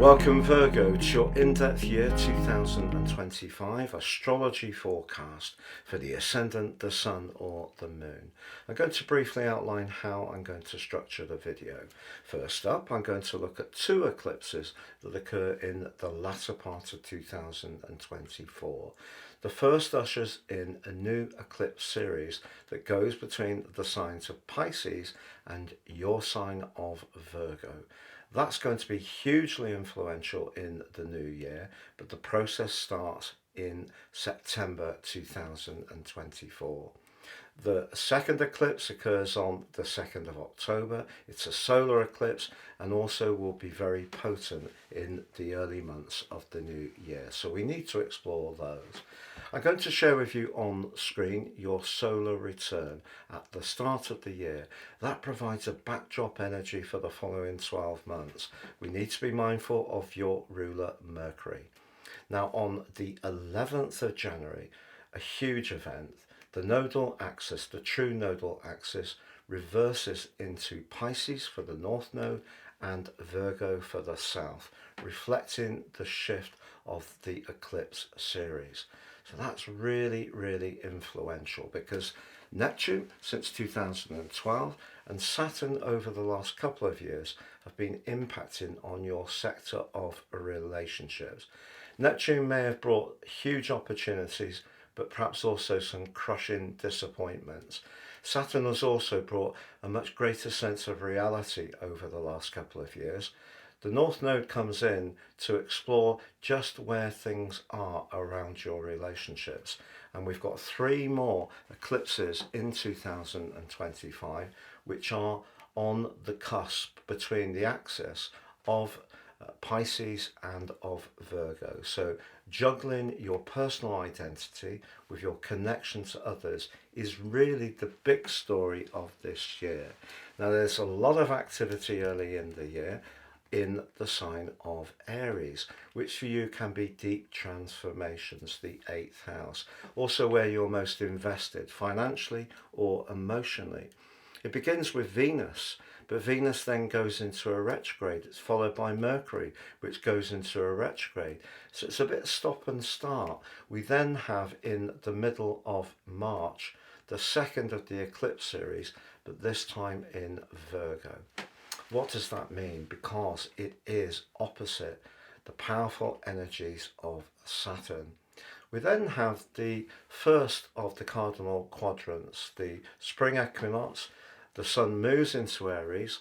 Welcome Virgo to your in-depth year 2025 astrology forecast for the ascendant, the sun or the moon. I'm going to briefly outline how I'm going to structure the video. First up, I'm going to look at two eclipses that occur in the latter part of 2024. The first ushers in a new eclipse series that goes between the signs of Pisces and your sign of Virgo. That's going to be hugely influential in the new year, but the process starts in September 2024. The second eclipse occurs on the 2nd of October. It's a solar eclipse and also will be very potent in the early months of the new year. So we need to explore those. I'm going to share with you on screen your solar return at the start of the year. That provides a backdrop energy for the following 12 months. We need to be mindful of your ruler Mercury. Now on the 11th of January, a huge event, the nodal axis, the true nodal axis, reverses into Pisces for the north node and Virgo for the south, reflecting the shift of the eclipse series. So that's really, really influential because Neptune since 2012 and Saturn over the last couple of years have been impacting on your sector of relationships. Neptune may have brought huge opportunities, but perhaps also some crushing disappointments. Saturn has also brought a much greater sense of reality over the last couple of years. The North Node comes in to explore just where things are around your relationships. And we've got 3 more eclipses in 2025, which are on the cusp between the axis of Pisces and of Virgo. So juggling your personal identity with your connection to others is really the big story of this year. Now there's a lot of activity early in the year in the sign of Aries, which for you can be deep transformations, the 8th house, also where you're most invested financially or emotionally. It begins with Venus, but Venus then goes into a retrograde. It's followed by Mercury, which goes into a retrograde. So it's a bit stop and start. We then have in the middle of March the second of the eclipse series, but this time in Virgo. What does that mean? Because it is opposite the powerful energies of Saturn. We then have the first of the cardinal quadrants, the spring equinox. The sun moves into Aries,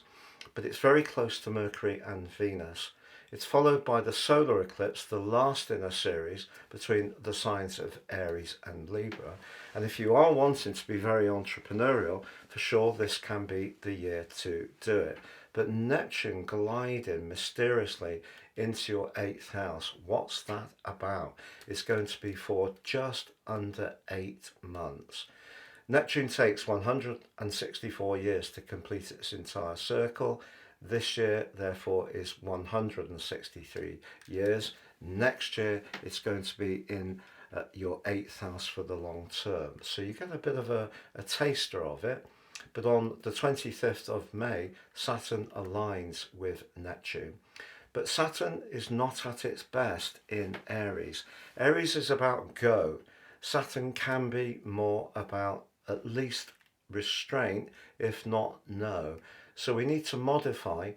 but it's very close to Mercury and Venus. It's followed by the solar eclipse, the last in a series between the signs of Aries and Libra. And if you are wanting to be very entrepreneurial, for sure this can be the year to do it. But Neptune gliding mysteriously into your 8th house, what's that about? It's going to be for just under 8 months. Neptune takes 164 years to complete its entire circle. This year, therefore, is 163 years. Next year, it's going to be in your 8th house for the long term. So you get a bit of a taster of it. But on the 25th of May, Saturn aligns with Neptune. But Saturn is not at its best in Aries. Aries is about go. Saturn can be more about at least restraint, if not no. So we need to modify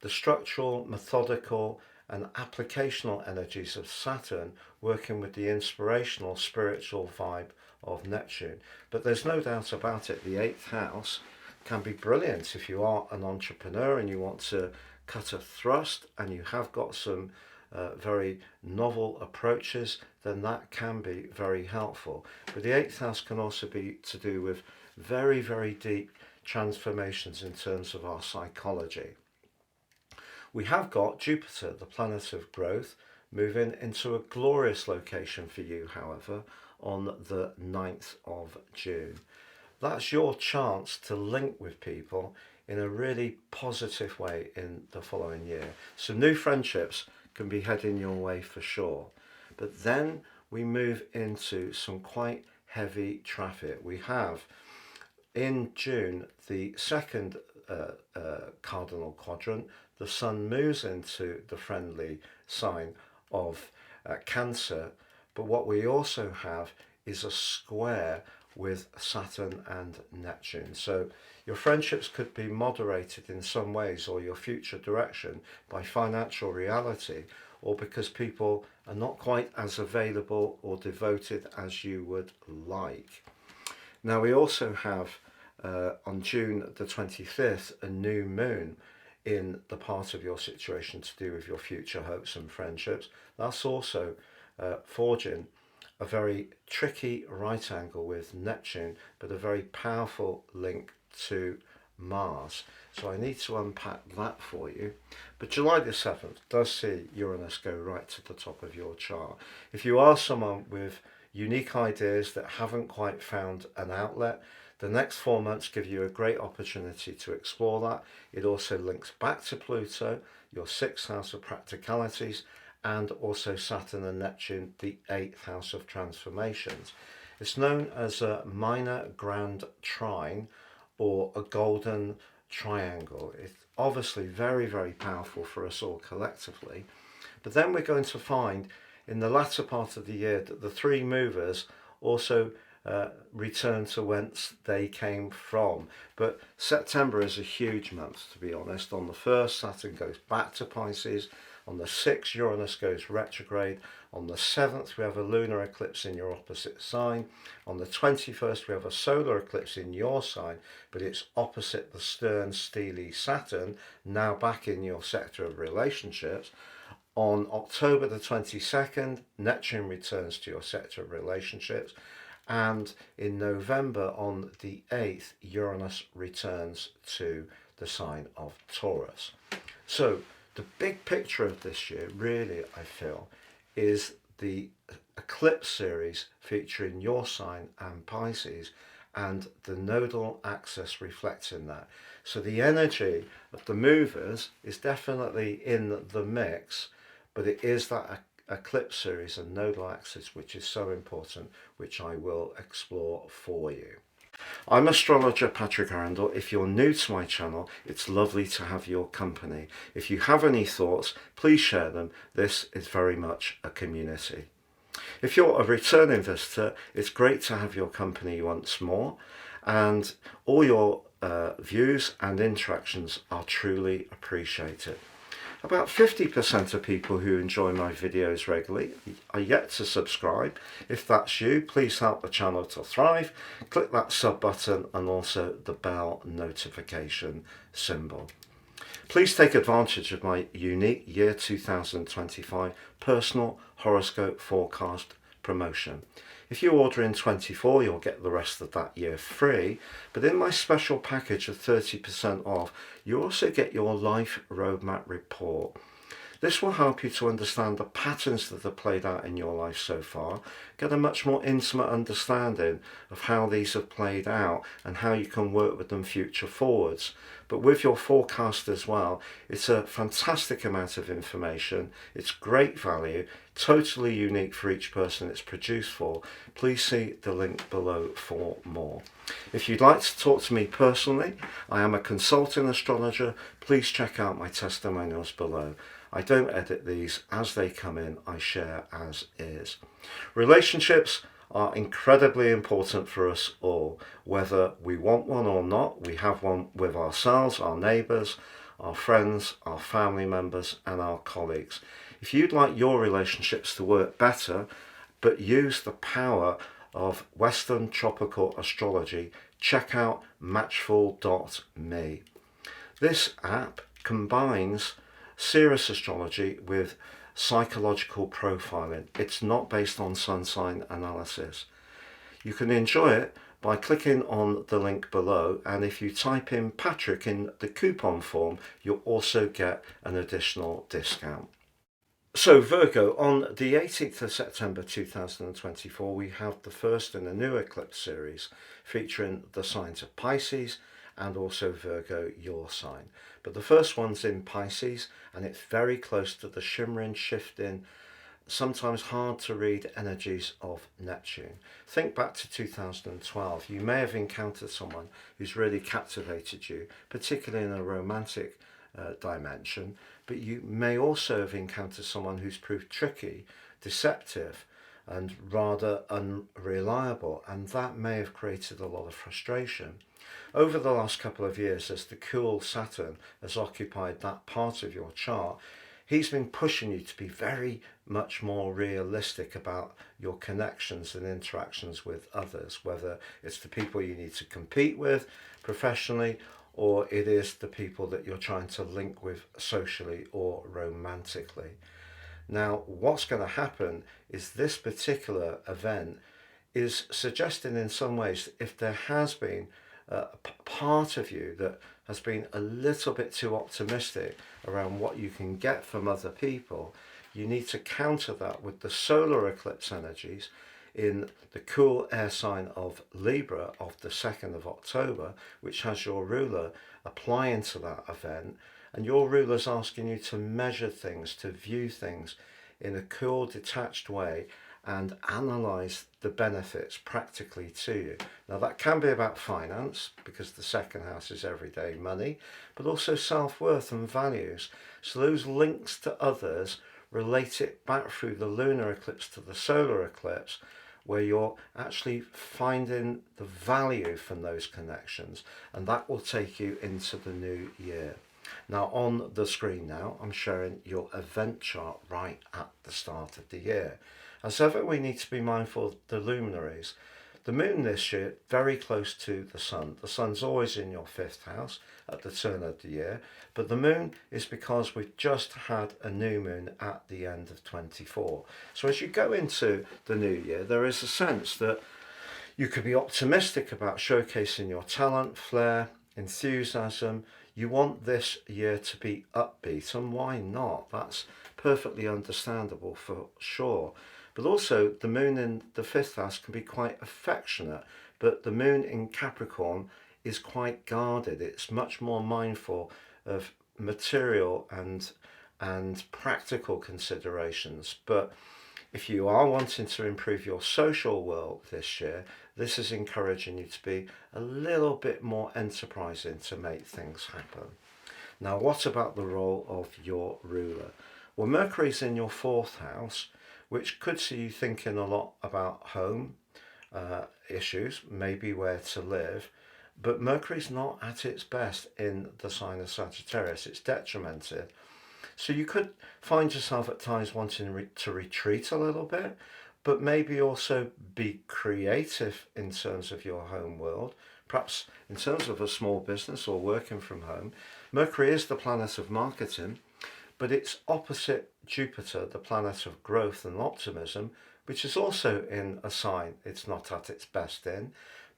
the structural, methodical and applicational energies of Saturn working with the inspirational, spiritual vibe of Neptune. But there's no doubt about it, the 8th house can be brilliant if you are an entrepreneur and you want to cut a thrust and you have got some very novel approaches, then that can be very helpful. But the 8th house can also be to do with very, very deep transformations in terms of our psychology. We have got Jupiter, the planet of growth, moving into a glorious location for you, however, on the 9th of June. That's your chance to link with people in a really positive way in the following year. So new friendships can be heading your way for sure. But then we move into some quite heavy traffic. We have in June the second cardinal quadrant, the sun moves into the friendly sign of Cancer, but what we also have is a square with Saturn and Neptune. So your friendships could be moderated in some ways, or your future direction by financial reality, or because people are not quite as available or devoted as you would like. Now we also have on June the 25th a new moon in the part of your situation to do with your future hopes and friendships. That's also forging a very tricky right angle with Neptune, but a very powerful link to Mars. So I need to unpack that for you. But July the 7th does see Uranus go right to the top of your chart. If you are someone with unique ideas that haven't quite found an outlet, the next 4 months give you a great opportunity to explore that. It also links back to Pluto, your 6th house of practicalities, and also Saturn and Neptune, the 8th house of transformations. It's known as a minor grand trine or a golden triangle. It's obviously very, very powerful for us all collectively. But then we're going to find in the latter part of the year that the three movers also return to whence they came from. But September is a huge month, to be honest. On the 1st, Saturn goes back to Pisces. On the 6th, Uranus goes retrograde. On the 7th, we have a lunar eclipse in your opposite sign. On the 21st, we have a solar eclipse in your sign, but it's opposite the stern, steely Saturn, now back in your sector of relationships. On October the 22nd, Neptune returns to your sector of relationships. And in November, on the 8th, Uranus returns to the sign of Taurus. So the big picture of this year, really, I feel, is the eclipse series featuring your sign and Pisces, and the nodal axis reflecting that. So the energy of the movers is definitely in the mix, but it is that eclipse series and nodal axis which is so important, which I will explore for you. I'm astrologer Patrick Arundell. If you're new to my channel, it's lovely to have your company. If you have any thoughts, please share them. This is very much a community. If you're a returning visitor, it's great to have your company once more, and all your views and interactions are truly appreciated. About 50% of people who enjoy my videos regularly are yet to subscribe. If that's you, please help the channel to thrive. Click that sub button and also the bell notification symbol. Please take advantage of my unique year 2025 personal horoscope forecast promotion. If you order in 24, you'll get the rest of that year free, but in my special package of 30% off, you also get your life roadmap report. This will help you to understand the patterns that have played out in your life so far, get a much more intimate understanding of how these have played out and how you can work with them future forwards. But with your forecast as well, it's a fantastic amount of information. It's great value, totally unique for each person it's produced for. Please see the link below for more. If you'd like to talk to me personally, I am a consulting astrologer. Please check out my testimonials below. I don't edit these. As they come in, I share as is. Relationships are incredibly important for us all. Whether we want one or not, we have one with ourselves, our neighbours, our friends, our family members and our colleagues. If you'd like your relationships to work better, but use the power of Western tropical astrology, check out matchful.me. This app combines serious astrology with psychological profiling. It's not based on sun sign analysis. You can enjoy it by clicking on the link below, and if you type in Patrick in the coupon form, you'll also get an additional discount. So Virgo, on the 18th of September 2024, we have the first in a new eclipse series featuring the signs of Pisces and also Virgo, your sign. But the first one's in Pisces, and it's very close to the shimmering, shifting, sometimes hard to read energies of Neptune. Think back to 2012. You may have encountered someone who's really captivated you, particularly in a romantic dimension, but you may also have encountered someone who's proved tricky, deceptive, and rather unreliable, and that may have created a lot of frustration. Over the last couple of years, as the cool Saturn has occupied that part of your chart, he's been pushing you to be very much more realistic about your connections and interactions with others, whether it's the people you need to compete with professionally, or it is the people that you're trying to link with socially or romantically. Now, what's going to happen is this particular event is suggesting in some ways if there has been a part of you that has been a little bit too optimistic around what you can get from other people, you need to counter that with the solar eclipse energies in the cool air sign of Libra of the 2nd of October, which has your ruler applying to that event. And your ruler's asking you to measure things, to view things in a cool, detached way and analyse the benefits practically to you. Now that can be about finance, because the second house is everyday money, but also self-worth and values. So those links to others relate it back through the lunar eclipse to the solar eclipse, where you're actually finding the value from those connections, and that will take you into the new year. Now on the screen now, I'm showing your event chart right at the start of the year. As ever, we need to be mindful of the luminaries. The moon this year, very close to the sun. The sun's always in your 5th house at the turn of the year, but the moon is because we've just had a new moon at the end of 24. So as you go into the new year, there is a sense that you could be optimistic about showcasing your talent, flair, enthusiasm. You want this year to be upbeat, and why not? That's perfectly understandable for sure. But also the moon in the 5th house can be quite affectionate, but the moon in Capricorn is quite guarded. It's much more mindful of material and practical considerations. But if you are wanting to improve your social world this year, this is encouraging you to be a little bit more enterprising to make things happen. Now, what about the role of your ruler? Well, Mercury's in your 4th house, which could see you thinking a lot about home issues, maybe where to live, but Mercury's not at its best in the sign of Sagittarius. It's detrimented. So you could find yourself at times wanting to retreat a little bit, but maybe also be creative in terms of your home world, perhaps in terms of a small business or working from home. Mercury is the planet of marketing, but it's opposite Jupiter, the planet of growth and optimism, which is also in a sign it's not at its best in,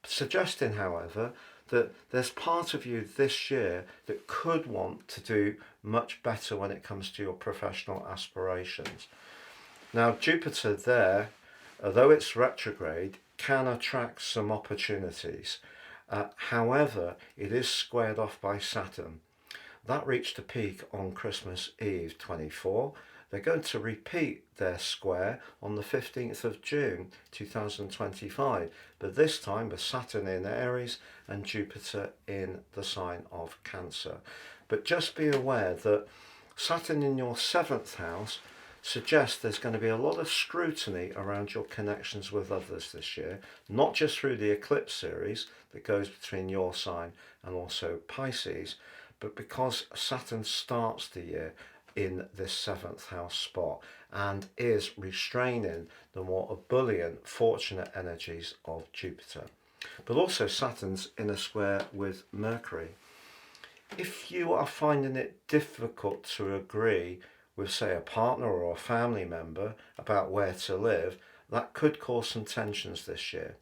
suggesting, however, that there's part of you this year that could want to do much better when it comes to your professional aspirations. Now, Jupiter there, although it's retrograde, can attract some opportunities. However, it is squared off by Saturn. That reached a peak on Christmas Eve 24. They're going to repeat their square on the 15th of June 2025, but this time with Saturn in Aries and Jupiter in the sign of Cancer. But just be aware that Saturn in your 7th house suggests there's going to be a lot of scrutiny around your connections with others this year, not just through the eclipse series that goes between your sign and also Pisces, but because Saturn starts the year in this 7th house spot and is restraining the more ebullient, fortunate energies of Jupiter. But also Saturn's in a square with Mercury. If you are finding it difficult to agree with, say, a partner or a family member about where to live, that could cause some tensions this year.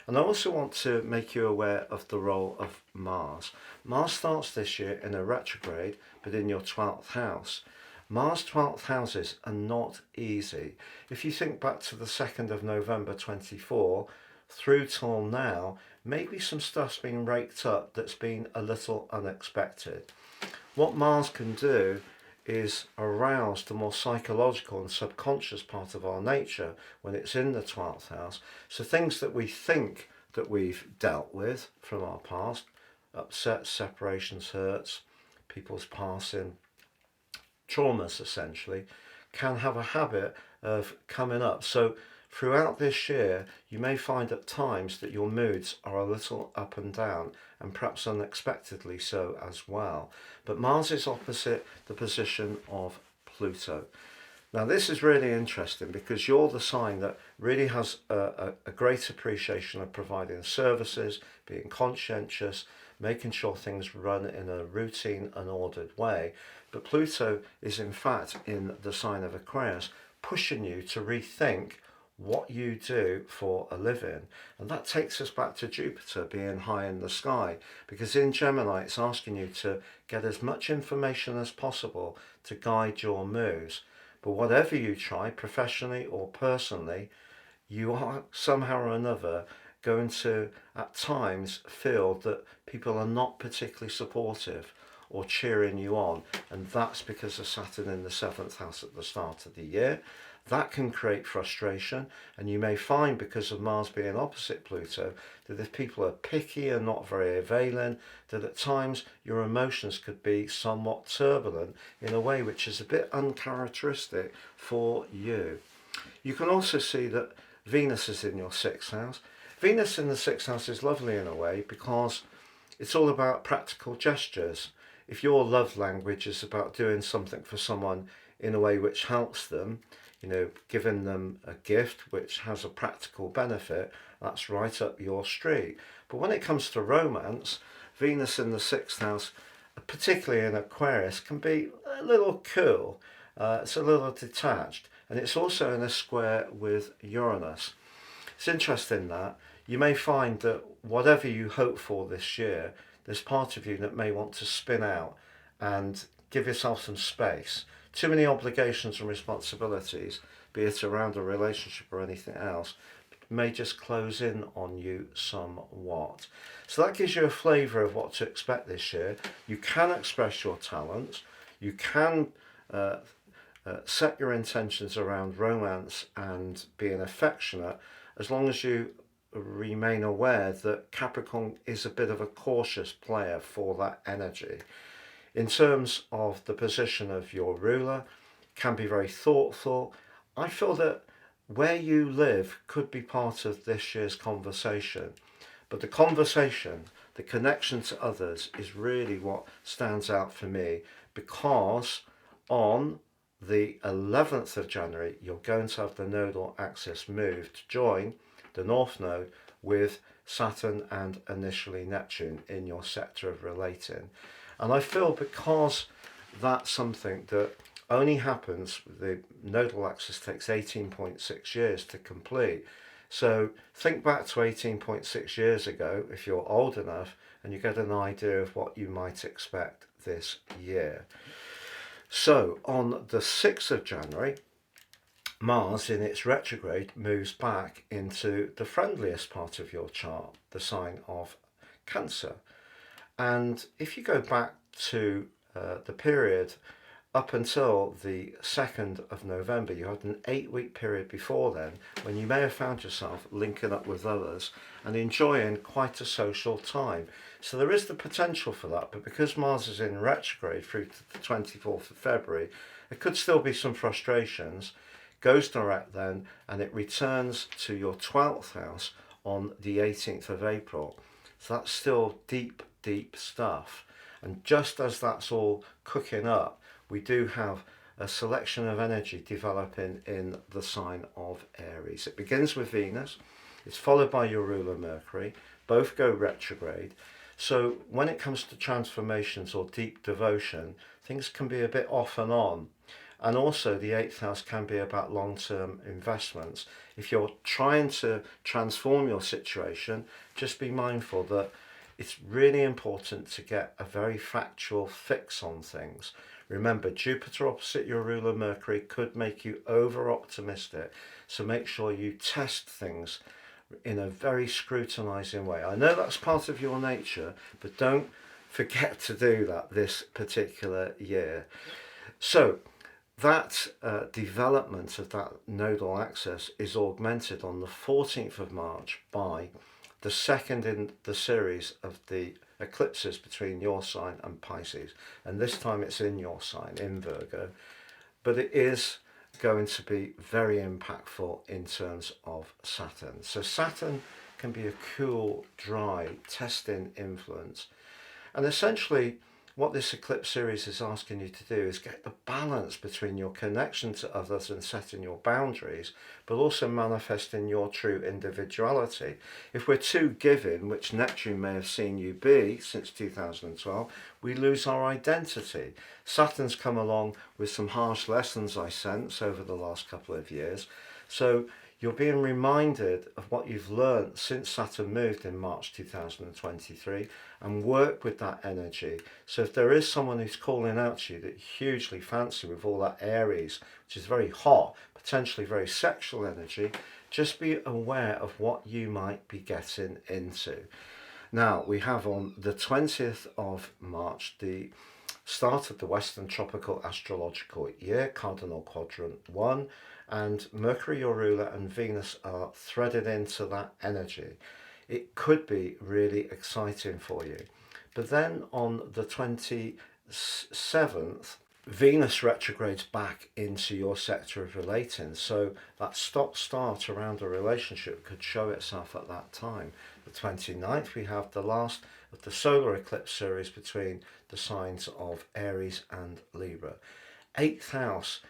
And I also want to make you aware of the role of Mars. Mars starts this year in a retrograde, but in your 12th house. Mars 12th houses are not easy. If you think back to the 2nd of November 24, through till now, maybe some stuff's been raked up that's been a little unexpected. What Mars can do is arouse the more psychological and subconscious part of our nature when it's in the 12th house. So things that we think that we've dealt with from our past, upsets, separations, hurts, people's passing, traumas essentially, can have a habit of coming up. So throughout this year, you may find at times that your moods are a little up and down, and perhaps unexpectedly so as well. But Mars is opposite the position of Pluto. Now this is really interesting because you're the sign that really has a great appreciation of providing services, being conscientious, making sure things run in a routine and ordered way. But Pluto is in fact in the sign of Aquarius, pushing you to rethink what you do for a living. And that takes us back to Jupiter being high in the sky, because in Gemini it's asking you to get as much information as possible to guide your moves. But whatever you try, professionally or personally, you are somehow or another going to at times feel that people are not particularly supportive or cheering you on, and that's because of Saturn in the 7th house at the start of the year. That can create frustration, and you may find, because of Mars being opposite Pluto, that if people are picky and not very availing, that at times your emotions could be somewhat turbulent in a way which is a bit uncharacteristic for you. You can also see that Venus is in your 6th house. Venus in the 6th house is lovely in a way because it's all about practical gestures. If your love language is about doing something for someone in a way which helps them, giving them a gift which has a practical benefit, that's right up your street. But when it comes to romance, Venus in the 6th house, particularly in Aquarius, can be a little cool. It's a little detached, and it's also in a square with Uranus. It's interesting that you may find that whatever you hope for this year, there's part of you that may want to spin out and give yourself some space. Too many obligations and responsibilities, be it around a relationship or anything else, may just close in on you somewhat. So that gives you a flavour of what to expect this year. You can express your talents. You can set your intentions around romance and being affectionate, as long as you remain aware that Capricorn is a bit of a cautious player for that energy. In terms of the position of your ruler, can be very thoughtful. I feel that where you live could be part of this year's conversation, but the conversation, the connection to others, is really what stands out for me, because on the 11th of January you're going to have the nodal axis move to join the North Node with Saturn and initially Neptune in your sector of relating. And I feel because that's something that only happens, the nodal axis takes 18.6 years to complete. So think back to 18.6 years ago, if you're old enough, and you get an idea of what you might expect this year. So on the 6th of January, Mars in its retrograde moves back into the friendliest part of your chart, the sign of Cancer. And if you go back to the period up until the 2nd of November, you had an 8-week period before then when you may have found yourself linking up with others and enjoying quite a social time. So there is the potential for that, but because Mars is in retrograde through to the 24th of February, there could still be some frustrations. Goes direct then, and it returns to your 12th house on the 18th of April. So that's still deep stuff. And just as that's all cooking up, we do have a selection of energy developing in the sign of Aries. It begins with Venus, it's followed by your ruler Mercury, both go retrograde. So when it comes to transformations or deep devotion, things can be a bit off and on. And also the 8th house can be about long-term investments. If you're trying to transform your situation, just be mindful that it's really important to get a very factual fix on things. Remember, Jupiter opposite your ruler Mercury could make you over-optimistic. So make sure you test things in a very scrutinizing way. I know that's part of your nature, but don't forget to do that this particular year. So that development of that nodal axis is augmented on the 14th of March by the second in the series of the eclipses between your sign and Pisces, and this time it's in your sign, in Virgo, but it is going to be very impactful in terms of Saturn. So Saturn can be a cool, dry, testing influence, and essentially what this eclipse series is asking you to do is get the balance between your connection to others and setting your boundaries, but also manifesting your true individuality. If we're too giving, which Neptune may have seen you be since 2012, we lose our identity. Saturn's come along with some harsh lessons, I sense, over the last couple of years. So you're being reminded of what you've learned since Saturn moved in March 2023, and work with that energy. So if there is someone who's calling out to you that you hugely fancy with all that Aries, which is very hot, potentially very sexual energy, just be aware of what you might be getting into. Now, we have on the 20th of March the start of the Western Tropical Astrological Year, Cardinal Quadrant 1, and Mercury, your ruler, and Venus are threaded into that energy. It could be really exciting for you. But then on the 27th, Venus retrogrades back into your sector of relating. So that stop-start around a relationship could show itself at that time. The 29th, we have the last of the solar eclipse series between the signs of Aries and Libra. 8th house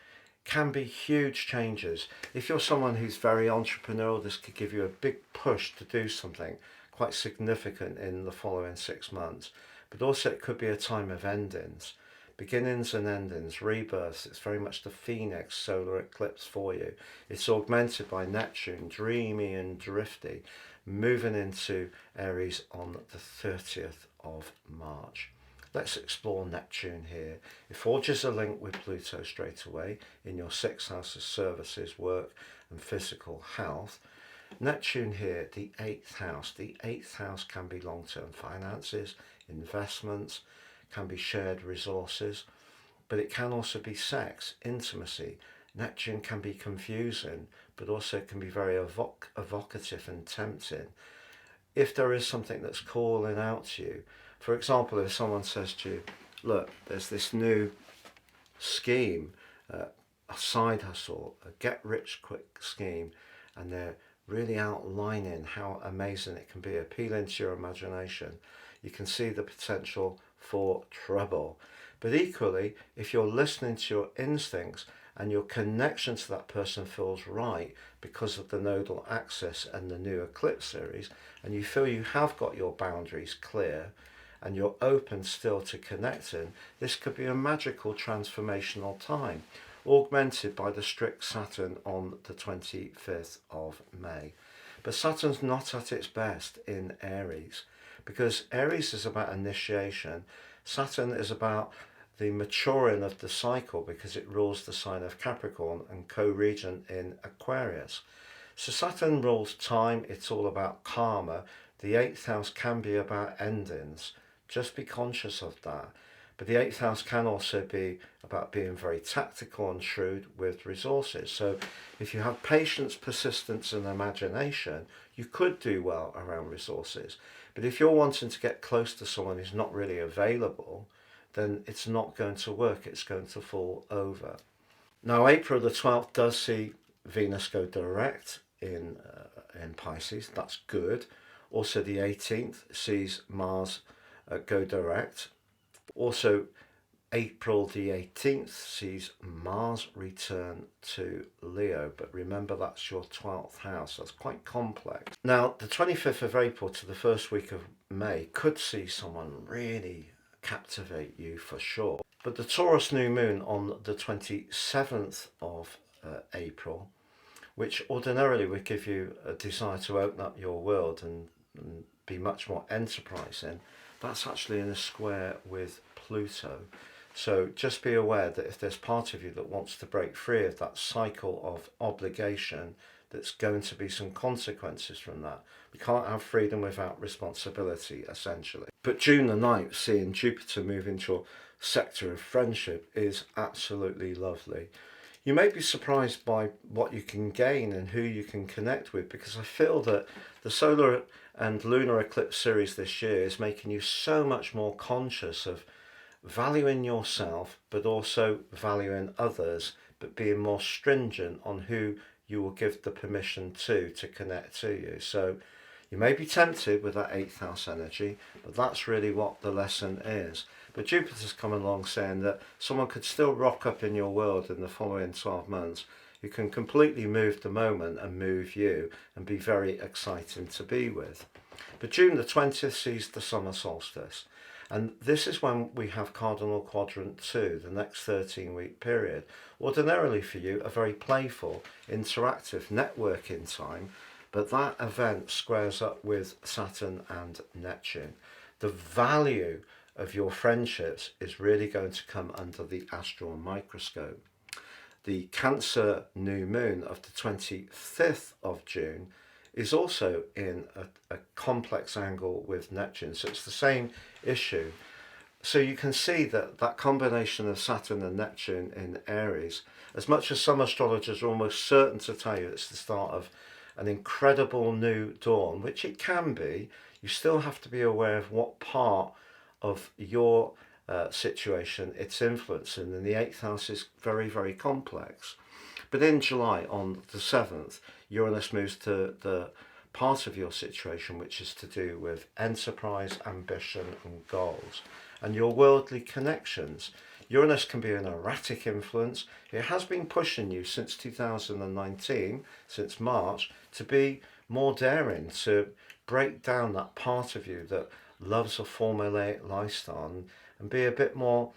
can be huge changes. If you're someone who's very entrepreneurial, this could give you a big push to do something quite significant in the following 6 months. But also it could be a time of endings, beginnings and endings, rebirths. It's very much the Phoenix solar eclipse for you. It's augmented by Neptune, dreamy and drifty, moving into Aries on the 30th of March. Let's explore Neptune here. It forges a link with Pluto straight away in your 6th house of services, work and physical health. Neptune here, the 8th house. The 8th house can be long-term finances, investments, can be shared resources, but it can also be sex, intimacy. Neptune can be confusing, but also can be very evocative and tempting. If there is something that's calling out to you, for example, if someone says to you, look, there's this new scheme, a side hustle, a get-rich-quick scheme, and they're really outlining how amazing it can be, appealing to your imagination, you can see the potential for trouble. But equally, if you're listening to your instincts and your connection to that person feels right because of the nodal axis and the new eclipse series, and you feel you have got your boundaries clear and you're open still to connecting, this could be a magical transformational time, augmented by the strict Saturn on the 25th of May. But Saturn's not at its best in Aries, because Aries is about initiation. Saturn is about the maturing of the cycle because it rules the sign of Capricorn and co-regent in Aquarius. So Saturn rules time, it's all about karma. The 8th house can be about endings. Just be conscious of that. But the 8th house can also be about being very tactical and shrewd with resources. So if you have patience, persistence and imagination, you could do well around resources. But if you're wanting to get close to someone who's not really available, then it's not going to work. It's going to fall over. Now, April the 12th does see Venus go direct in Pisces. That's good. Also, the 18th sees Mars go direct. Also, April the 18th sees Mars return to Leo, but remember that's your 12th house. That's quite complex. Now, the 25th of April to the first week of May could see someone really captivate you for sure. But the Taurus new moon on the 27th of April, which ordinarily would give you a desire to open up your world and be much more enterprising, that's actually in a square with Pluto. So just be aware that if there's part of you that wants to break free of that cycle of obligation, there's going to be some consequences from that. We can't have freedom without responsibility, essentially. But June the 9th, seeing Jupiter move into your sector of friendship is absolutely lovely. You may be surprised by what you can gain and who you can connect with, because I feel that the solar and lunar eclipse series this year is making you so much more conscious of valuing yourself, but also valuing others, but being more stringent on who you will give the permission to connect to you. So you may be tempted with that 8th house energy, but that's really what the lesson is. But Jupiter's come along saying that someone could still rock up in your world in the following 12 months who can completely move the moment and move you and be very exciting to be with. But June the 20th sees the summer solstice. And this is when we have cardinal quadrant 2, the next 13-week period. Ordinarily for you, a very playful, interactive, networking time, but that event squares up with Saturn and Neptune. The value of your friendships is really going to come under the astral microscope. The Cancer new moon of the 25th of June is also in a complex angle with Neptune, so it's the same issue. So you can see that that combination of Saturn and Neptune in Aries, as much as some astrologers are almost certain to tell you it's the start of an incredible new dawn, which it can be, you still have to be aware of what part of your situation it's influencing, and the 8th house is very, very complex. But in July, on the 7th, Uranus moves to the part of your situation which is to do with enterprise, ambition and goals and your worldly connections. Uranus can be an erratic influence. It has been pushing you since 2019, since March, to be more daring, to break down that part of you that loves a formulaic lifestyle and be a bit more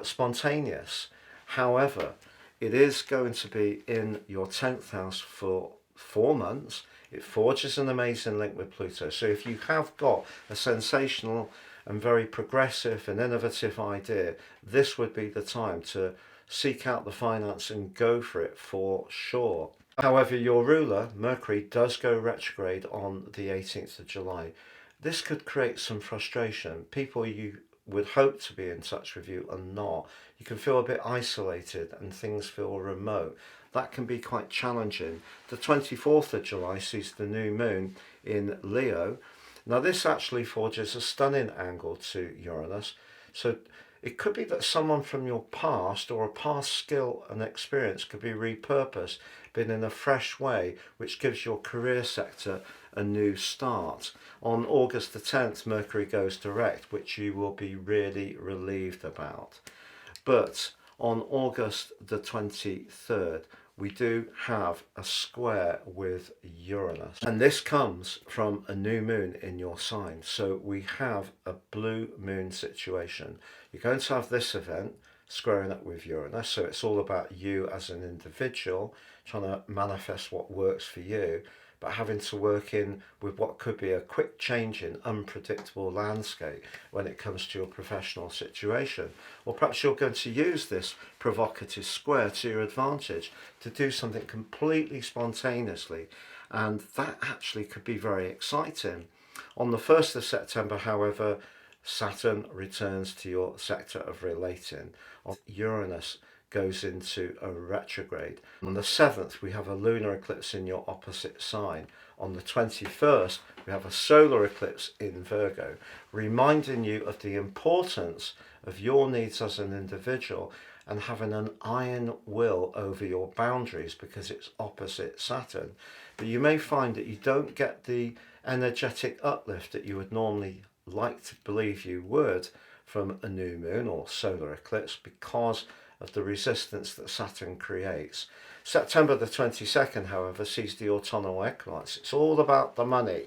spontaneous. However, it is going to be in your 10th house for 4 months. It forges an amazing link with Pluto. So if you have got a sensational and very progressive and innovative idea, this would be the time to seek out the finance and go for it for sure. However, your ruler, Mercury, does go retrograde on the 18th of July. This could create some frustration. People you would hope to be in touch with you are not. You can feel a bit isolated and things feel remote. That can be quite challenging. The 24th of July sees the new moon in Leo. Now this actually forges a stunning angle to Uranus. So it could be that someone from your past or a past skill and experience could be repurposed, but in a fresh way, which gives your career sector a new start. On August the 10th, Mercury goes direct, which you will be really relieved about. But on August the 23rd, we do have a square with Uranus. And this comes from a new moon in your sign. So we have a blue moon situation. You're going to have this event squaring up with Uranus. So it's all about you as an individual, trying to manifest what works for you, but having to work in with what could be a quick changing, unpredictable landscape when it comes to your professional situation. Or perhaps you're going to use this provocative square to your advantage to do something completely spontaneously, and that actually could be very exciting. On the 1st of September, however, Saturn returns to your sector of relating. Uranus goes into a retrograde. On the 7th, we have a lunar eclipse in your opposite sign. On the 21st, we have a solar eclipse in Virgo, reminding you of the importance of your needs as an individual and having an iron will over your boundaries because it's opposite Saturn. But you may find that you don't get the energetic uplift that you would normally like to believe you would from a new moon or solar eclipse because of the resistance that Saturn creates. September the 22nd, however, sees the autumnal equinox. It's all about the money,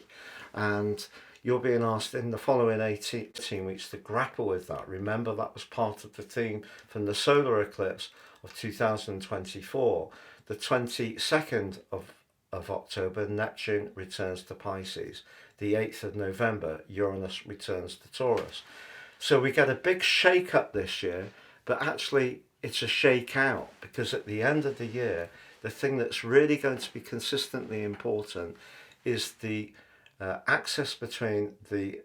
and you're being asked in the following 18 weeks to grapple with that. Remember, that was part of the theme from the solar eclipse of 2024. The 22nd of October, Neptune returns to Pisces. The 8th of November, Uranus returns to Taurus. So we get a big shake-up this year, but actually it's a shake out, because at the end of the year, the thing that's really going to be consistently important is the axis between the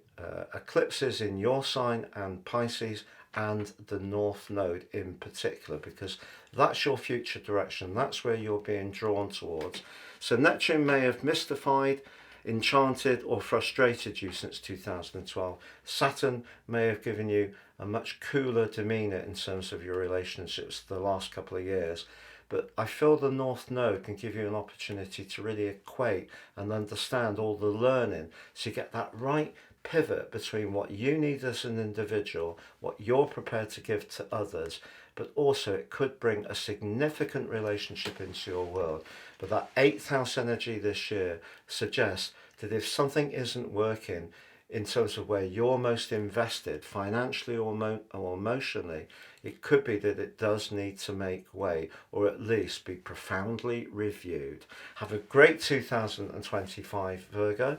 eclipses in your sign and Pisces and the North Node in particular, because that's your future direction. That's where you're being drawn towards. So Neptune may have mystified enchanted or frustrated you since 2012. Saturn may have given you a much cooler demeanour in terms of your relationships the last couple of years. But I feel the North Node can give you an opportunity to really equate and understand all the learning so you get that right pivot between what you need as an individual, what you're prepared to give to others, but also it could bring a significant relationship into your world. But that 8th house energy this year suggests that if something isn't working in terms of where you're most invested financially or emotionally, it could be that it does need to make way or at least be profoundly reviewed. Have a great 2025, Virgo.